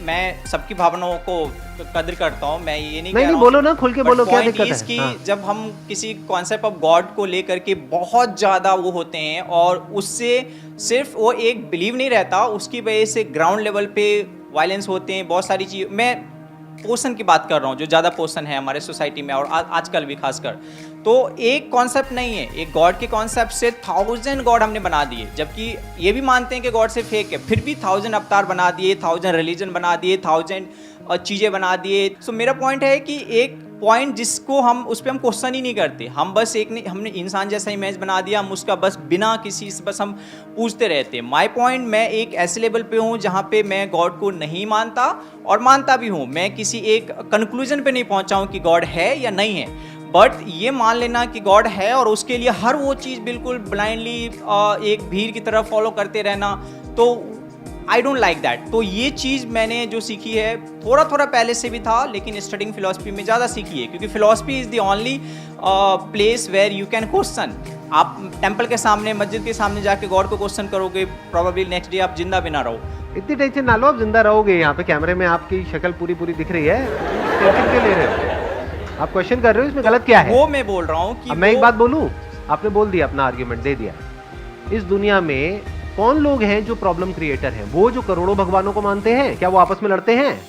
मैं सबकी भावनाओं को कदर करता हूँ, मैं ये नहीं कह रहा नहीं हूँ बोलो ना, खुल के बोलो, क्या दिक्कत है? कि हाँ। जब हम किसी कॉन्सेप्ट ऑफ गॉड को लेकर के बहुत ज़्यादा वो होते हैं और उससे सिर्फ वो एक बिलीव नहीं रहता, उसकी वजह से ग्राउंड लेवल पे वायलेंस होते हैं, बहुत सारी चीज़। मैं पोर्शन की बात कर रहा हूँ, जो ज़्यादा पोर्शन है हमारे सोसाइटी में और आजकल भी खासकर, तो एक कॉन्सेप्ट नहीं है, एक गॉड के कॉन्सेप्ट से 1000 गॉड हमने बना दिए, जबकि ये भी मानते हैं कि गॉड से फेक है, फिर भी 1000 अवतार बना दिए, 1000 रिलीजन बना दिए, 1000 चीज़ें बना दिए। सो मेरा पॉइंट है कि एक पॉइंट जिसको हम उस पर हम क्वेश्चन ही नहीं करते, हम बस एक नहीं, हमने इंसान जैसा इमेज बना दिया, हम उसका बस बिना किसी से बस हम पूछते रहते हैं। माय पॉइंट, मैं एक ऐसे लेवल पे हूँ जहाँ पे मैं गॉड को नहीं मानता और मानता भी हूँ, मैं किसी एक कंक्लूजन पे नहीं पहुँचा हूँ कि गॉड है या नहीं है, बट ये मान लेना कि गॉड है और उसके लिए हर वो चीज़ बिल्कुल ब्लाइंडली एक भीड़ की तरह फॉलो करते रहना, तो आई डोंट लाइक दैट। तो ये चीज़ मैंने जो सीखी है, थोड़ा थोड़ा पहले से भी था, लेकिन स्टडिंग फिलोसफी में ज़्यादा सीखी है, क्योंकि philosophy is the only place where you can question. आप टेंपल के सामने, मस्जिद के सामने जाके गॉड को क्वेश्चन करोगे, प्रोबेबली नेक्स्ट डे आप जिंदा भी ना रहो। इतनी टेंशन ना लो, आप जिंदा रहोगे। यहाँ पे कैमरे में आपकी शक्ल पूरी पूरी दिख रही है, टेंशन क्यों ले रहे हो? आप क्वेश्चन कर रहे हो, इसमें गलत क्या है? वो मैं बोल रहा हूँ कि अब मैं एक बात बोलूं, आपने बोल दिया, अपना आर्ग्यूमेंट दे दिया। इस दुनिया में कौन लोग हैं जो प्रॉब्लम क्रिएटर हैं? वो जो करोड़ों भगवानों को मानते हैं, क्या वो आपस में लड़ते हैं?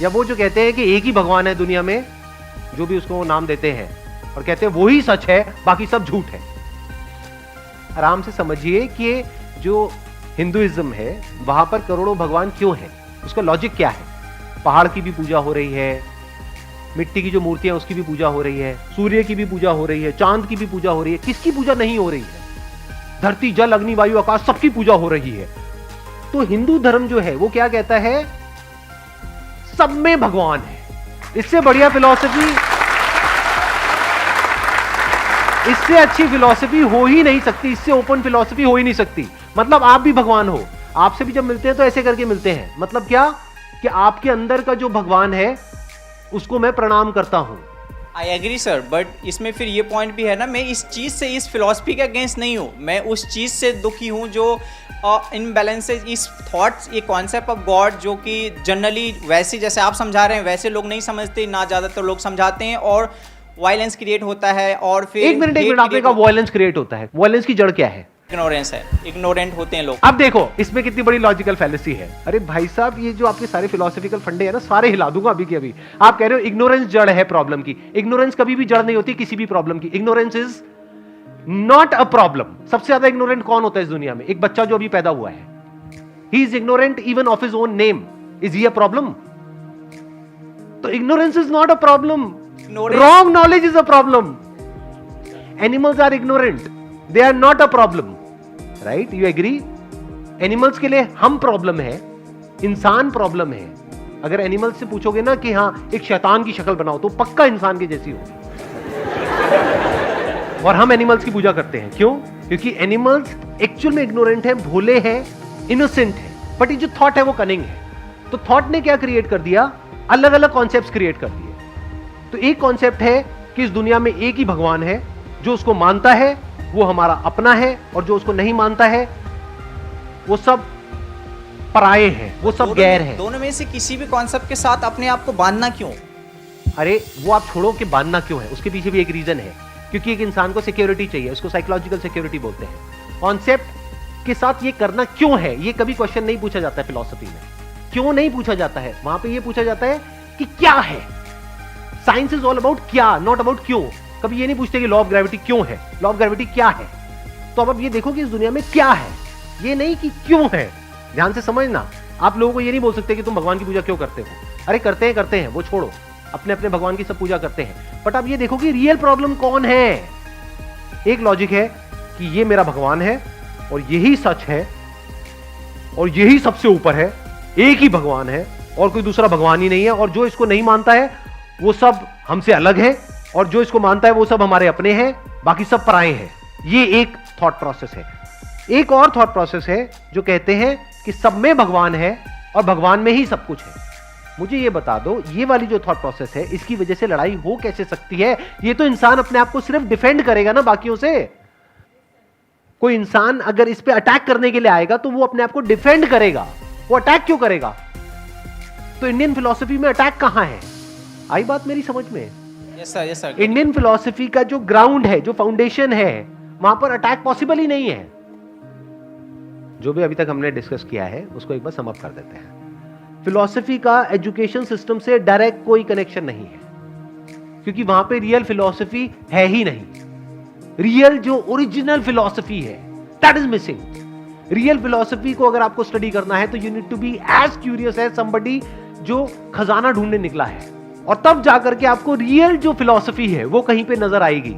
या वो जो कहते हैं कि एक ही भगवान है दुनिया में, जो भी उसको नाम देते हैं, और कहते हैं वो ही सच है, बाकी सब झूठ है? आराम से समझिए कि जो हिंदुइज्म है वहां पर करोड़ों भगवान क्यों है, उसका लॉजिक क्या है? पहाड़ की भी पूजा हो रही है, मिट्टी की जो मूर्तियां उसकी भी पूजा हो रही है, सूर्य की भी पूजा हो रही है, चांद की भी पूजा हो रही है, किसकी पूजा नहीं हो रही है? धरती, जल, अग्नि, वायु, आकाश, सबकी पूजा हो रही है। तो हिंदू धर्म जो है वो क्या कहता है? सब में भगवान है। इससे बढ़िया फिलॉसफी, इससे अच्छी फिलॉसफी हो ही नहीं सकती, इससे ओपन फिलॉसफी हो ही नहीं सकती। मतलब आप भी भगवान हो, आपसे भी जब मिलते हैं तो ऐसे करके मिलते हैं। मतलब क्या कि आपके अंदर का जो भगवान है उसको मैं प्रणाम करता हूं। आई एग्री सर, बट इसमें फिर ये पॉइंट भी है ना, मैं इस चीज़ से, इस फिलॉसफी के अगेंस्ट नहीं हूँ, मैं उस चीज़ से दुखी हूँ जो इनबैलेंसेज, इस थॉट्स, ये कॉन्सेप्ट ऑफ गॉड जो कि जनरली वैसे जैसे आप समझा रहे हैं वैसे लोग नहीं समझते, ना ज़्यादातर लोग समझाते हैं, और वायलेंस क्रिएट होता है। और फिर एक मिनट आपने कहा वायलेंस क्रिएट होता है, वायलेंस की जड़ क्या है? इग्नोरेंस है, इग्नोरेंट होते हैं लोग। अब देखो इसमें कितनी बड़ी लॉजिकल फैलेसी है। अरे भाई साहब, ये जो आपके सारे फिलोसॉफिकल फंडे है ना, सारे हिला दूंगा अभी के अभी। आप कह रहे हो इग्नोरेंस जड़ है प्रॉब्लम की। इग्नोरेंस कभी भी जड़ नहीं होती किसी भी प्रॉब्लम की। Ignorance is not a problem. सबसे ज्यादा इग्नोरेंट कौन होता है इस दुनिया में? एक बच्चा जो अभी पैदा हुआ है, he is ignorant even of his own name. Is he a problem? तो ignorance is not a problem, wrong knowledge is a problem. Animals are ignorant, they are not a problem, right? You agree? Animals के लिए हम problem है, इंसान problem है। अगर animals से पूछोगे ना कि हाँ एक शैतान की शक्ल बनाओ, तो पक्का इंसान की जैसी होगी। और हम एनिमल्स की पूजा करते हैं, क्यों? क्योंकि एनिमल्स एक्चुअल में इग्नोरेंट है, भोले हैं, इनोसेंट है, बट ये जो थॉट है वो कनिंग है। तो थॉट ने क्या क्रिएट कर दिया? अलग अलग कॉन्सेप्ट्स क्रिएट कर दिए। तो एक कॉन्सेप्ट है कि इस दुनिया में एक ही भगवान है, जो उसको मानता है वो हमारा अपना है, और जो उसको नहीं मानता है वो सब पराये हैं, वो सब गैर हैं। दोनों में से किसी भी कॉन्सेप्ट के साथ अपने आप को बांधना क्यों? अरे वो आप छोड़ो कि बांधना क्यों है, उसके पीछे भी एक रीजन है। क्योंकि एक इंसान को सिक्योरिटी चाहिए, उसको साइकोलॉजिकल सिक्योरिटी बोलते हैं। कॉन्सेप्ट के साथ ये करना क्यों है, ये कभी क्वेश्चन नहीं पूछा जाता है फिलॉसफी में। क्यों नहीं पूछा जाता है? वहां पे ये पूछा जाता है कि क्या है। साइंस इज ऑल अबाउट क्या, नॉट अबाउट क्यों। कभी ये नहीं पूछते कि लॉ ऑफ ग्रेविटी क्यों है, लॉ ऑफ ग्रेविटी क्या है। तो अब ये देखो कि इस दुनिया में क्या है, ये नहीं कि क्यों है। ध्यान से समझना, आप लोगों को ये नहीं बोल सकते कि तुम भगवान की पूजा क्यों करते हो। अरे करते हैं, वो छोड़ो, अपने अपने भगवान की सब पूजा करते हैं। बट अब ये देखो कि रियल प्रॉब्लम कौन है। एक लॉजिक है कि ये मेरा भगवान है और यही सच है और यही सबसे ऊपर है, एक ही भगवान है और कोई दूसरा भगवान ही नहीं है। और जो इसको नहीं मानता है वो सब हमसे अलग है, और जो इसको मानता है वो सब हमारे अपने हैं, बाकी सब पराये हैं। ये एक थॉट प्रोसेस है। एक और थॉट प्रोसेस है जो कहते हैं कि सब में भगवान है और भगवान में ही सब कुछ है। मुझे ये बता दो, ये वाली जो थॉट प्रोसेस है, इसकी वजह से लड़ाई हो कैसे सकती है? ये तो इंसान अपने आप को सिर्फ डिफेंड करेगा ना बाकियों से। कोई इंसान अगर इस पे अटैक करने के लिए आएगा तो वो अपने आप को डिफेंड करेगा। वो अटैक क्यों करेगा? तो इंडियन फिलॉसफी में अटैक कहां है? आई बात मेरी समझ में? Yes sir. इंडियन फिलॉसफी का जो ग्राउंड है, जो फाउंडेशन है, वहां पर अटैक पॉसिबल ही नहीं है। जो भी अभी तक हमने डिस्कस किया है उसको एक बार सम अप कर देते हैं। फिलॉसफी का एजुकेशन सिस्टम से डायरेक्ट कोई कनेक्शन नहीं है, क्योंकि वहां पे रियल फिलॉसफी है ही नहीं। रियल जो ओरिजिनल फिलॉसफी है that is missing. Real philosophy को अगर आपको स्टडी करना है तो you need to be as curious as somebody जो खजाना ढूंढने निकला है, और तब जाकर के आपको रियल जो फिलॉसफी है वो कहीं पे नजर आएगी,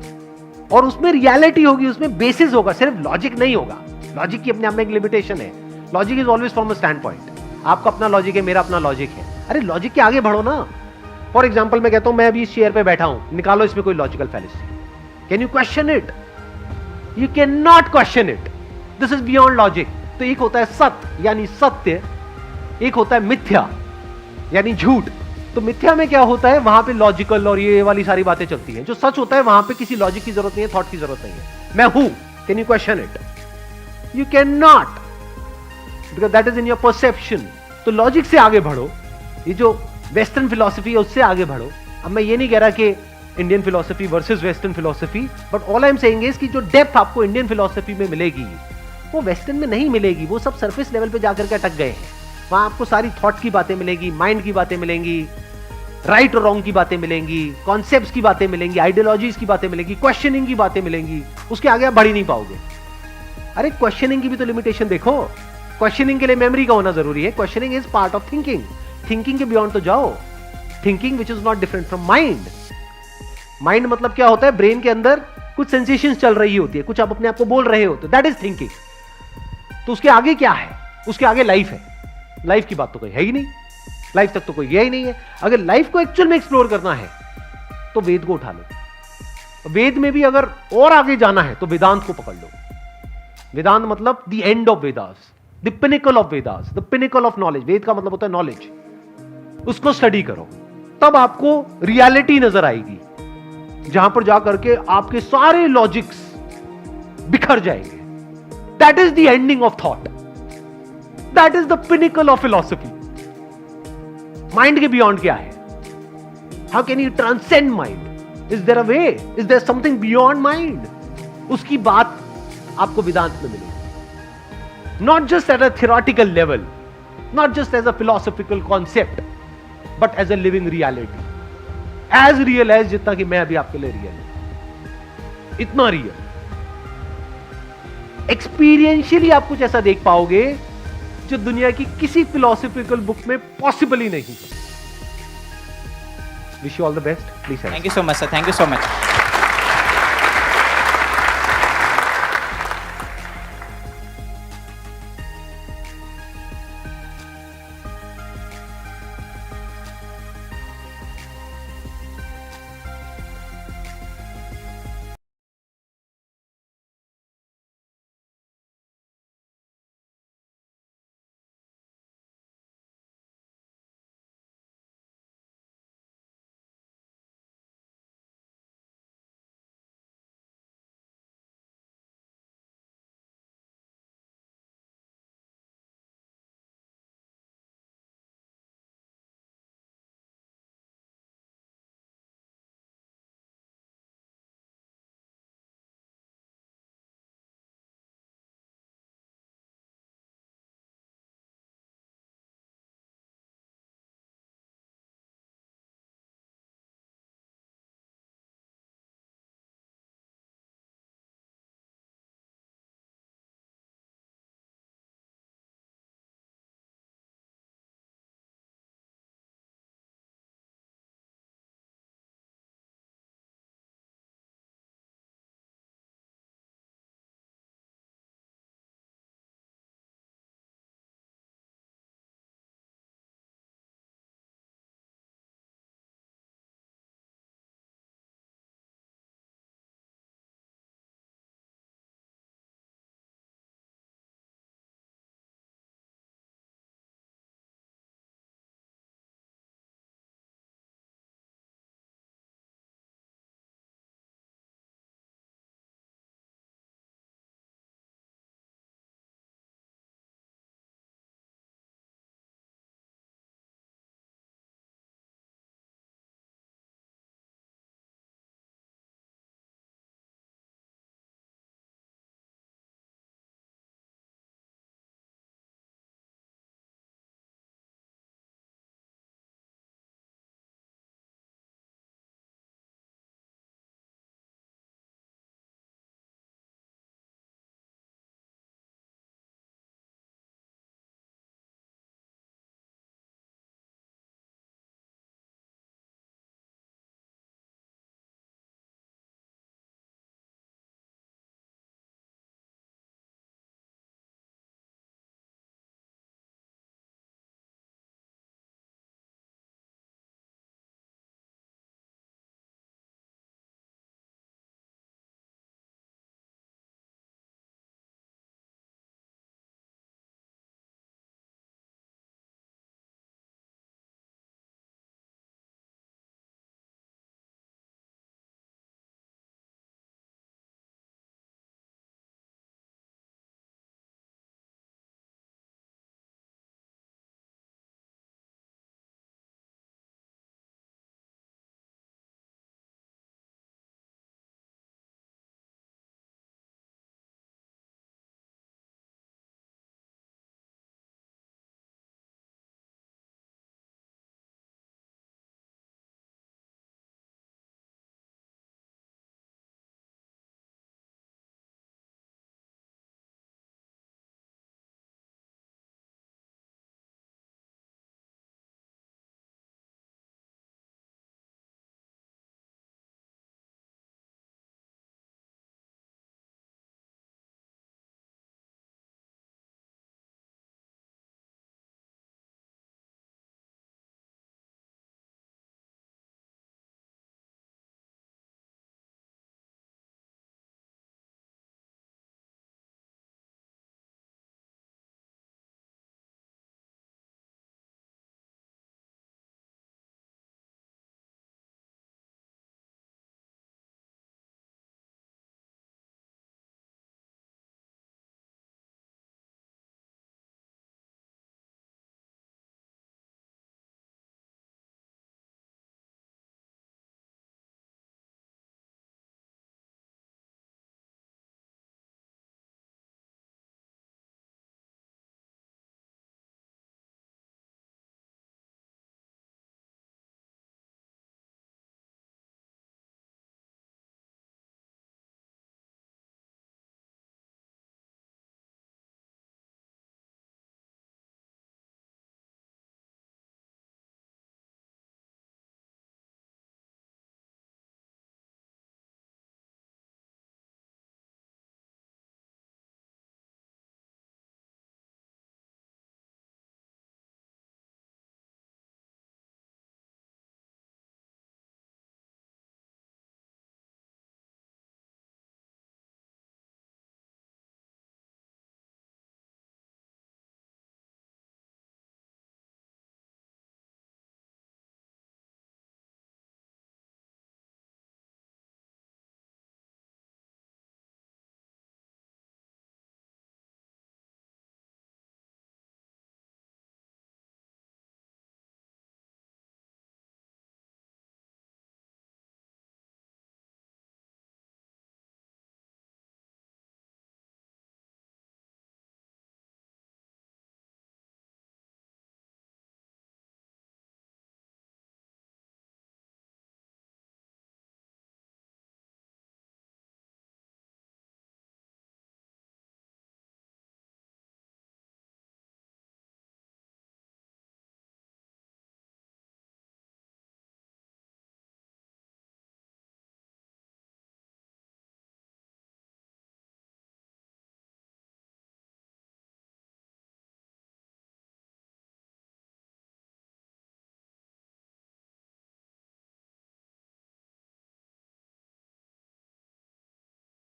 और उसमें रियलिटी होगी, उसमें बेसिस होगा, सिर्फ लॉजिक नहीं होगा। लॉजिक की अपने आप में एक लिमिटेशन है। Logic is always from a stand point. आपका अपना लॉजिक है, मेरा अपना लॉजिक है। अरे लॉजिक के आगे बढ़ो ना। फॉर एग्जाम्पल मैं कहता हूं मैं अभी इस चेयर पे बैठा हूं, निकालो इसमें कोई logical fallacy. Can you question it? You can not question it. This is beyond logic. तो एक होता है सत्य यानी सत्य, एक होता है मिथ्या यानी झूठ। तो मिथ्या में क्या होता है, वहां पे लॉजिकल और ये वाली सारी बातें चलती हैं। जो सच होता है वहां पे किसी लॉजिक की जरूरत नहीं है, थॉट की जरूरत नहीं है। मैं हूं, can you question it? You can not, because that is in your perception. तो लॉजिक से आगे बढ़ो, ये जो वेस्टर्न फिलॉसफी है उससे आगे बढ़ो। अब मैं ये नहीं कह रहा कि Indian philosophy versus western philosophy, but all I am saying is कि जो डेप्थ आपको इंडियन फिलॉसफी में मिलेगी वो वेस्टर्न में नहीं मिलेगी। वो सब सरफेस लेवल पे जाकर के अटक गए हैं। वहां आपको सारी थॉट की बातें मिलेंगी, माइंड की बातें मिलेंगी, राइट और रॉन्ग की बातें मिलेंगी, कॉन्सेप्ट्स की बातें मिलेंगी, आइडियोलॉजीज की बातें मिलेंगी, क्वेश्चनिंग की बातें मिलेंगी। उसके आगे आप बढ़ ही नहीं पाओगे। अरे क्वेश्चनिंग की भी तो लिमिटेशन देखो। क्वेश्चनिंग के लिए मेमोरी का होना जरूरी है। Questioning is part of thinking. Thinking के बियॉन्ड तो जाओ। Thinking which is not different from mind. Mind मतलब क्या होता है, ब्रेन के अंदर कुछ सेंसेशंस चल रही होती है, कुछ आप अपने आप को बोल रहे होते, दैट इज थिंकिंग। तो उसके आगे क्या है? उसके आगे लाइफ है। लाइफ की बात तो कोई है ही नहीं, लाइफ तक तो कोई गया ही नहीं है। अगर लाइफ को एक्चुअल में एक्सप्लोर करना है तो वेद को उठा लो। वेद में भी अगर और आगे जाना है तो वेदांत को पकड़ लो। वेदांत मतलब the end of Vedas, the pinnacle of Vedas, the pinnacle of knowledge. Veda का मतलब होता है नॉलेज। उसको स्टडी करो, तब आपको रियलिटी नजर आएगी, जहां पर जाकर के आपके सारे लॉजिक्स बिखर जाएंगे। That is the ending of thought, that is the pinnacle of philosophy. Mind के बियॉन्ड क्या है? How can you transcend mind? Is there a way? Is there something beyond mind? उसकी बात आपको वेदांत में मिलेगी। Not just at a theoretical level, not just as a philosophical concept, but as a living reality. As real as जितना कि मैं अभी आपके लिए रियल हूं, इतना रियल। एक्सपीरियंशियली आप कुछ ऐसा देख पाओगे जो दुनिया की किसी फिलोसॉफिकल बुक में पॉसिबल ही नहीं। Wish you all the best. Please. Thank you so much sir, thank you so much.